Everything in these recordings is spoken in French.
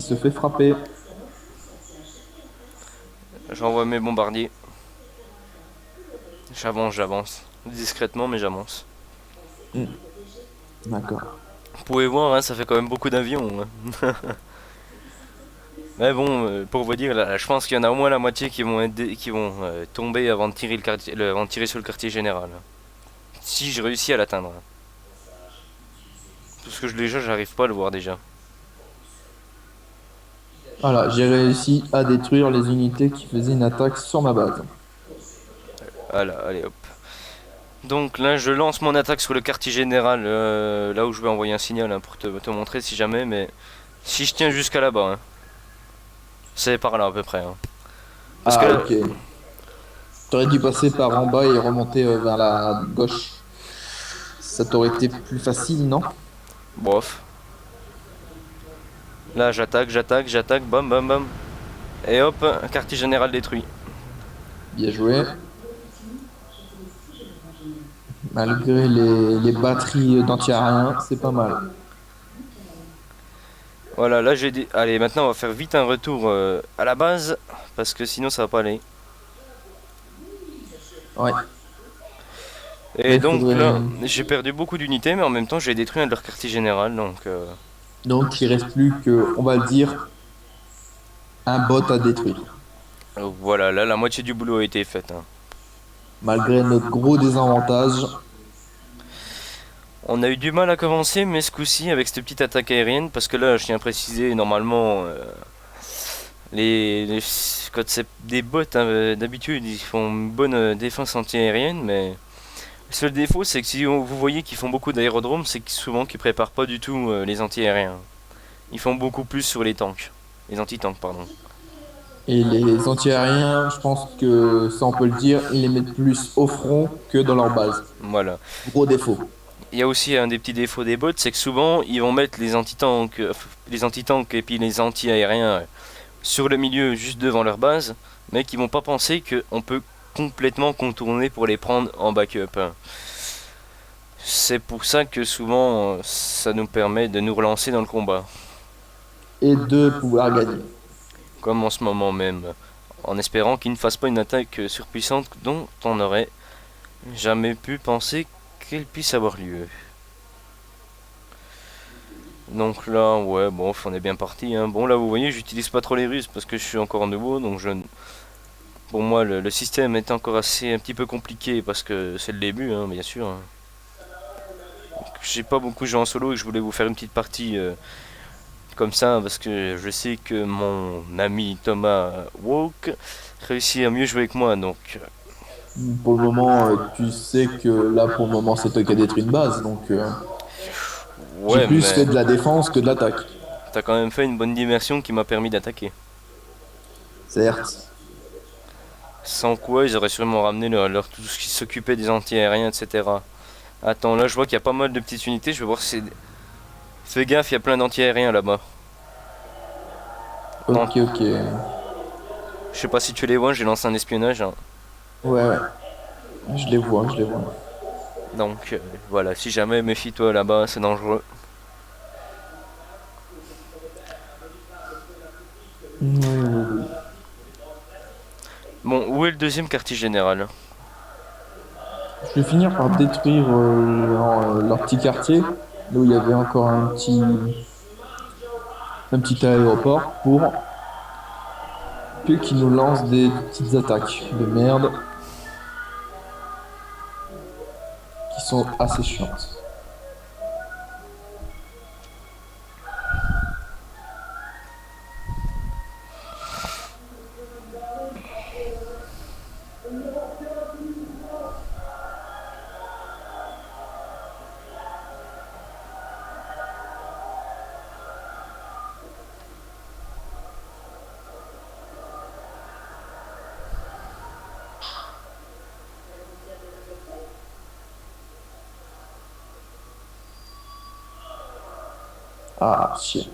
se fait frapper. J'envoie mes bombardiers. J'avance, j'avance. Discrètement, mais j'avance. Hmm, d'accord. Vous pouvez voir, hein, ça fait quand même beaucoup d'avions, hein. Mais bon, pour vous dire, là, je pense qu'il y en a au moins la moitié qui vont, qui vont tomber avant de tirer, avant de tirer sur le quartier général. Si j'ai réussi à l'atteindre. Parce que déjà, j'arrive pas à le voir déjà. Voilà, j'ai réussi à détruire les unités qui faisaient une attaque sur ma base. Voilà, allez hop. Donc là, je lance mon attaque sur le quartier général, là où je vais envoyer un signal, hein, pour te montrer si jamais, mais si je tiens jusqu'à là-bas, hein, c'est par là à peu près, hein. Parce que Ah, là, ok. T'aurais dû passer par en bas et remonter vers la gauche. Ça t'aurait été plus facile, non? bof. Là, j'attaque, bam, bam, bam. Et hop, un quartier général détruit. Bien joué. Malgré les batteries d'anti-aérien, c'est pas mal. Voilà, là j'ai dit. Allez, maintenant on va faire vite un retour à la base, parce que sinon ça va pas aller. Ouais. Là, Et il donc faudrait. là, j'ai perdu beaucoup d'unités, mais en même temps j'ai détruit un de leurs quartiers général, donc Donc, il reste plus que, on va le dire, un bot à détruire. voilà, là la moitié du boulot a été faite, hein. Malgré notre gros désavantage. On a eu du mal à commencer, mais ce coup-ci avec cette petite attaque aérienne, parce que là je tiens à préciser, normalement, quand c'est des bots, hein, d'habitude ils font une bonne défense anti-aérienne, mais le seul défaut c'est que si vous voyez qu'ils font beaucoup d'aérodromes, c'est que souvent qu'ils préparent pas du tout les anti-aériens. Ils font beaucoup plus sur les tanks. Les anti-tanks, pardon. Et les anti-aériens, je pense que ça, on peut le dire, ils les mettent plus au front que dans leur base. Voilà. Gros défaut. Il y a aussi un des petits défauts des bots, c'est que souvent ils vont mettre les anti-tanks et puis les anti-aériens sur le milieu juste devant leur base, mais qui vont pas penser qu'on peut complètement contourner pour les prendre en backup. C'est pour ça que souvent ça nous permet de nous relancer dans le combat, Et de pouvoir gagner. comme en ce moment même, en espérant qu'ils ne fassent pas une attaque surpuissante dont on aurait jamais pu penser qu'elle puisse avoir lieu. Donc là, ouais, bon, on est bien parti, hein. Bon, là, vous voyez, j'utilise pas trop les Russes parce que je suis encore nouveau, donc pour moi, le système est encore assez un petit peu compliqué parce que c'est le début, hein, bien sûr, hein. J'ai pas beaucoup joué en solo et je voulais vous faire une petite partie comme ça parce que je sais que mon ami Thomas Walk réussit à mieux jouer que moi, donc Pour le moment, tu sais que là, pour le moment, c'est toi qui as détruit une base. Donc, j'ai ouais, plus mais fait de la défense que de l'attaque. t'as quand même fait une bonne diversion qui m'a permis d'attaquer. Certes. Sans quoi, ils auraient sûrement ramené tout ce qui s'occupait des anti-aériens, etc. Attends, là je vois qu'il y a pas mal de petites unités, je vais voir si c'est... Fais gaffe, il y a plein d'anti-aériens là-bas. Non, Ok, ok. je sais pas si tu les vois, j'ai lancé un espionnage, hein. Ouais, ouais. Je les vois, je les vois. Donc voilà, si jamais, méfie-toi là-bas, c'est dangereux. Oui, oui, oui. Bon, où est le deuxième quartier général? Je vais finir par détruire leur petit quartier, là où il y avait encore un petit aéroport, pour peu qu'ils nous lancent des petites attaques de merde qui sont assez chiantes. Ah, chier.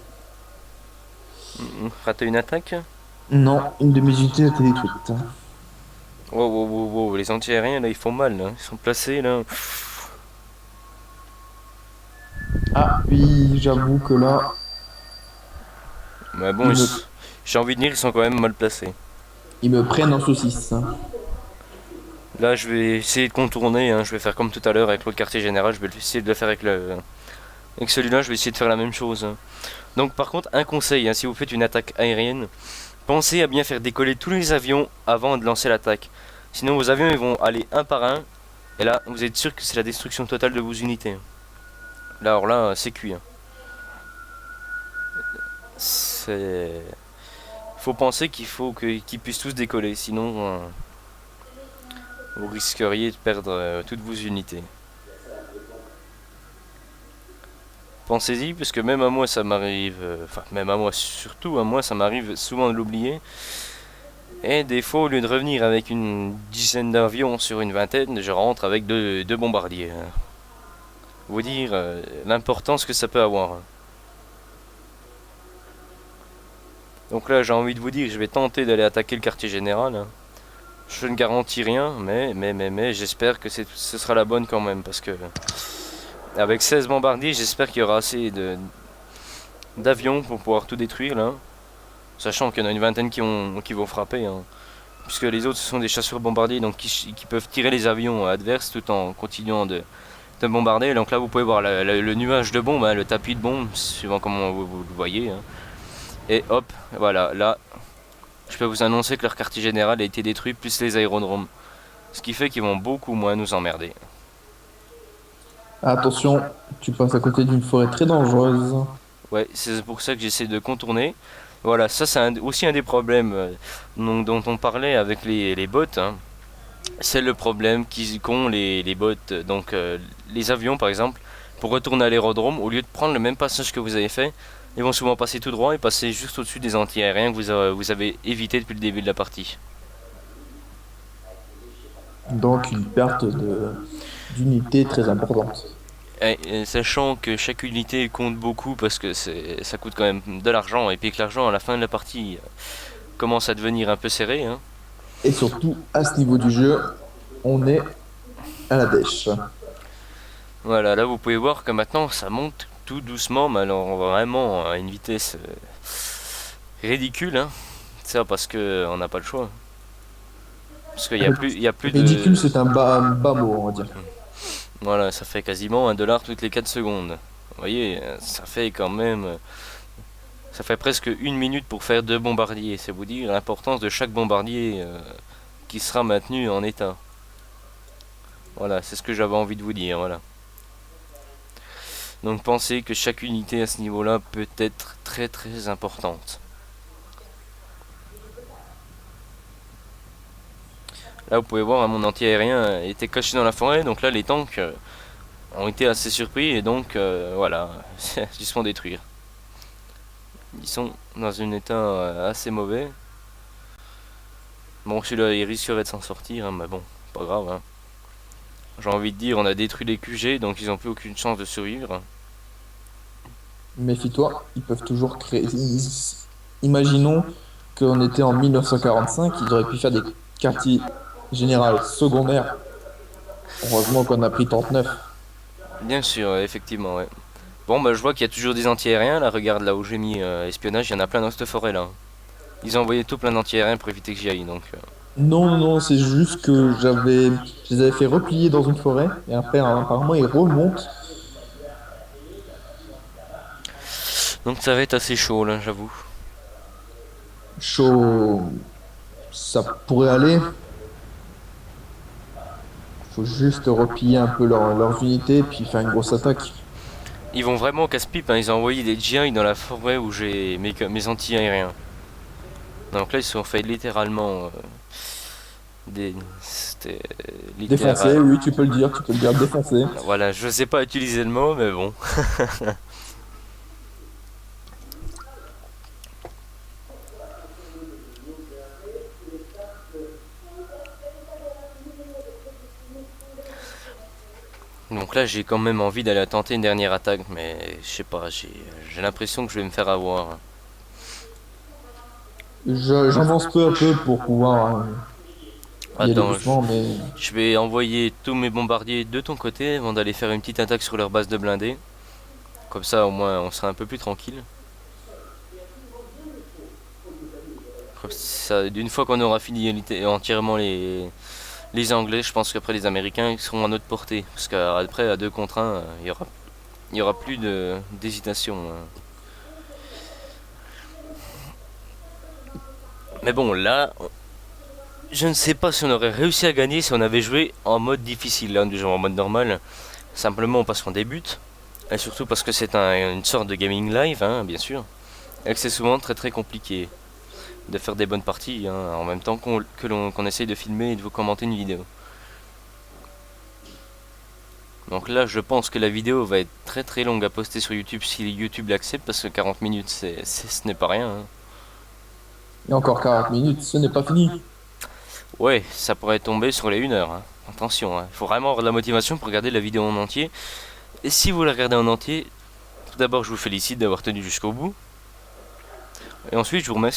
Raté une attaque? Non, une de mes unités a été détruite. Wow, wow, wow, wow, les anti-aériens là, ils font mal, là. Ils sont placés là. Ah, oui, j'avoue que là, Mais bon, Ils me, j'ai envie de dire, ils sont quand même mal placés. ils me prennent en saucisse. Là, je vais essayer de contourner, hein. Je vais faire comme tout à l'heure avec l'autre quartier général. Je vais essayer de le faire avec avec celui-là. Je vais essayer de faire la même chose, hein. Donc, par contre, un conseil, hein, si vous faites une attaque aérienne, pensez à bien faire décoller tous les avions avant de lancer l'attaque. Sinon, vos avions ils vont aller un par un. Et là, vous êtes sûr que c'est la destruction totale de vos unités. Là, alors là, c'est cuit, hein. C'est. Faut penser qu'il faut qu'ils puissent tous décoller. Sinon, vous risqueriez de perdre toutes vos unités. Pensez-y, parce que même à moi ça m'arrive, enfin même à moi surtout, à moi ça m'arrive souvent de l'oublier. Et des fois, au lieu de revenir avec une dizaine d'avions sur une vingtaine, je rentre avec deux bombardiers, hein. Vous dire l'importance que ça peut avoir, hein. Donc là, j'ai envie de vous dire, je vais tenter d'aller attaquer le quartier général, hein. Je ne garantis rien, mais j'espère que ce sera la bonne quand même, parce que avec 16 bombardiers, j'espère qu'il y aura assez d'avions pour pouvoir tout détruire là. Sachant qu'il y en a une vingtaine qui vont frapper, hein. Puisque les autres ce sont des chasseurs bombardiers donc qui peuvent tirer les avions adverses tout en continuant de bombarder. Donc là vous pouvez voir le nuage de bombes, hein, le tapis de bombes, suivant comment vous le voyez, hein. Et hop, voilà, là je peux vous annoncer que leur quartier général a été détruit, plus les aérodromes. Ce qui fait qu'ils vont beaucoup moins nous emmerder. Attention, tu passes à côté d'une forêt très dangereuse. Ouais, c'est pour ça que j'essaie de contourner. Voilà, ça c'est aussi un des problèmes dont on parlait avec les bots, hein. C'est le problème qu'ont les bots, donc les avions par exemple, pour retourner à l'aérodrome, au lieu de prendre le même passage que vous avez fait, ils vont souvent passer tout droit et passer juste au-dessus des anti-aériens que vous avez évité depuis le début de la partie. Donc une perte d'unité très importante. Et sachant que chaque unité compte beaucoup parce que ça coûte quand même de l'argent et puis que l'argent à la fin de la partie commence à devenir un peu serré, hein. Et surtout, à ce niveau du jeu, on est à la dèche. Voilà, là vous pouvez voir que maintenant ça monte tout doucement, mais alors vraiment à une vitesse ridicule, hein. Ça parce que on n'a pas le choix. Parce il y a plus de. Ridicule, c'est un bas mot, on va dire. Voilà, ça fait quasiment 1 dollar toutes les 4 secondes. Vous voyez, ça fait quand même. Ça fait presque 1 minute pour faire 2 bombardiers. C'est vous dire l'importance de chaque bombardier qui sera maintenu en état. Voilà, c'est ce que j'avais envie de vous dire. Voilà. Donc pensez que chaque unité à ce niveau-là peut être très très importante. Là, vous pouvez voir, hein, mon anti-aérien était caché dans la forêt, donc là, les tanks ont été assez surpris et donc, voilà, ils se font détruire. Ils sont dans un état assez mauvais. Bon, celui-là, il risquerait de s'en sortir, hein, mais bon, pas grave, hein. J'ai envie de dire, on a détruit les QG, donc ils n'ont plus aucune chance de survivre. Méfie-toi, ils peuvent toujours créer. Imaginons qu'on était en 1945, ils auraient pu faire des quartiers généraux secondaires. Heureusement qu'on a pris 39. Bien sûr, effectivement, ouais. Bon, bah, je vois qu'il y a toujours des anti-aériens, là, regarde, là où j'ai mis espionnage, il y en a plein dans cette forêt-là. Ils ont envoyé tout plein d'anti-aériens pour éviter que j'y aille, donc. Non, non, non, c'est juste que je les avais fait replier dans une forêt, et après, apparemment, ils remontent. Donc ça va être assez chaud, là, j'avoue. Chaud, ça pourrait aller. Faut juste replier un peu leurs unités, puis faire une grosse attaque. Ils vont vraiment au casse-pipe, hein. Ils ont envoyé des GI dans la forêt où j'ai mes anti-aériens. Donc là, ils se sont fait littéralement des. C'était Défoncer, littéral. oui, tu peux le dire, défoncer. Voilà, je sais pas utiliser le mot, mais bon. Donc là, j'ai quand même envie d'aller tenter une dernière attaque, mais je sais pas, j'ai l'impression que je vais me faire avoir. J'avance peu à peu pour pouvoir y aller Attends, doucement, mais je vais envoyer tous mes bombardiers de ton côté avant d'aller faire une petite attaque sur leur base de blindés. Comme ça, au moins, on sera un peu plus tranquille. D'une fois qu'on aura fini entièrement les Anglais, je pense qu'après les Américains ils seront à notre portée. Parce qu'après, à 2 contre 1, il y aura plus d'hésitation. Mais bon, là, je ne sais pas si on aurait réussi à gagner si on avait joué en mode difficile. Là, on est joué en mode normal, simplement parce qu'on débute. Et surtout parce que c'est une sorte de gaming live, hein, bien sûr. Et que c'est souvent très très compliqué de faire des bonnes parties, hein, en même temps qu'on essaye de filmer et de vous commenter une vidéo. Donc là, je pense que la vidéo va être très très longue à poster sur YouTube si YouTube l'accepte, parce que 40 minutes, ce n'est pas rien, hein. Et encore 40 minutes, ce n'est pas fini. Ouais, ça pourrait tomber sur les 1 heure, hein. Attention, il faut vraiment avoir de la motivation pour regarder la vidéo en entier. Et si vous la regardez en entier, tout d'abord, je vous félicite d'avoir tenu jusqu'au bout. Et ensuite, je vous remercie.